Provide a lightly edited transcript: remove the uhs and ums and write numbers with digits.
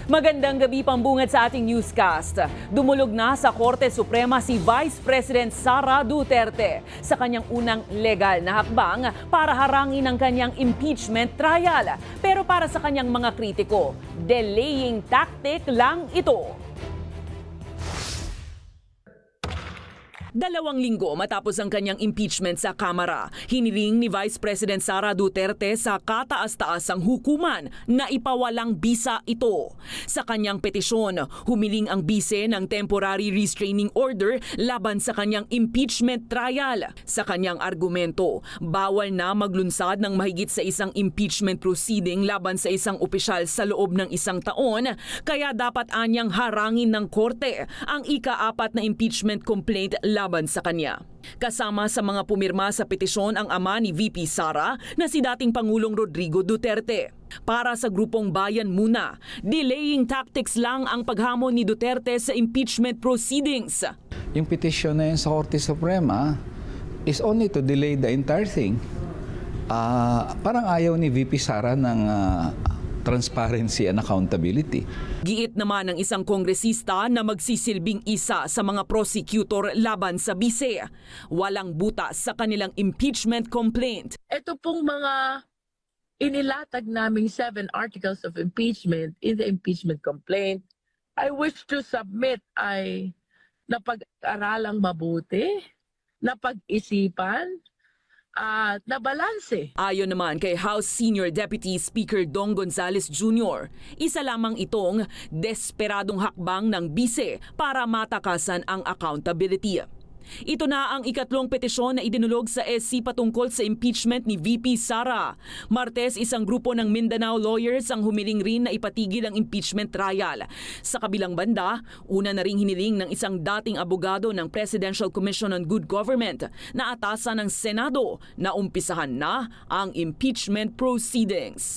Magandang gabi pambungad sa ating newscast. Dumulog na sa Korte Suprema si Vice President Sara Duterte sa kanyang unang legal na hakbang para harangin ang kanyang impeachment trial. Pero para sa kanyang mga kritiko, delaying tactic lang ito. 2 linggo matapos ang kanyang impeachment sa Kamara, hiniling ni Vice President Sara Duterte sa kataas-taasang hukuman na ipawalang bisa ito. Sa kanyang petisyon, humiling ang bise ng temporary restraining order laban sa kanyang impeachment trial. Sa kanyang argumento, bawal na maglunsad ng mahigit sa isang impeachment proceeding laban sa isang opisyal sa loob ng 1 taon, kaya dapat anyang harangin ng korte ang ika-4 na impeachment complaint laban sa kanya. Kasama sa mga pumirma sa petisyon ang ama ni VP Sara na si dating Pangulong Rodrigo Duterte. Para sa grupong Bayan Muna, delaying tactics lang ang paghamon ni Duterte sa impeachment proceedings. Yung petisyon na yun sa Korte Suprema is only to delay the entire thing. Parang ayaw ni VP Sara ng transparency and accountability. Giit naman ng isang kongresista na magsisilbing isa sa mga prosecutor laban sa bise. Walang buta sa kanilang impeachment complaint. Ito pong mga inilatag naming 7 articles of impeachment in the impeachment complaint, I wish to submit ay napag-aralang mabuti, napag-isipan, at nabalanse. Ayon naman kay House Senior Deputy Speaker Dong Gonzales Jr., isa lamang itong desperadong hakbang ng bise para matakasan ang accountability. Ito na ang ikatlong petisyon na idinulog sa SC patungkol sa impeachment ni VP Sara. Martes, isang grupo ng Mindanao lawyers ang humiling rin na ipatigil ang impeachment trial. Sa kabilang banda, una na ring hiniling ng isang dating abogado ng Presidential Commission on Good Government na atasan ng Senado na umpisahan na ang impeachment proceedings.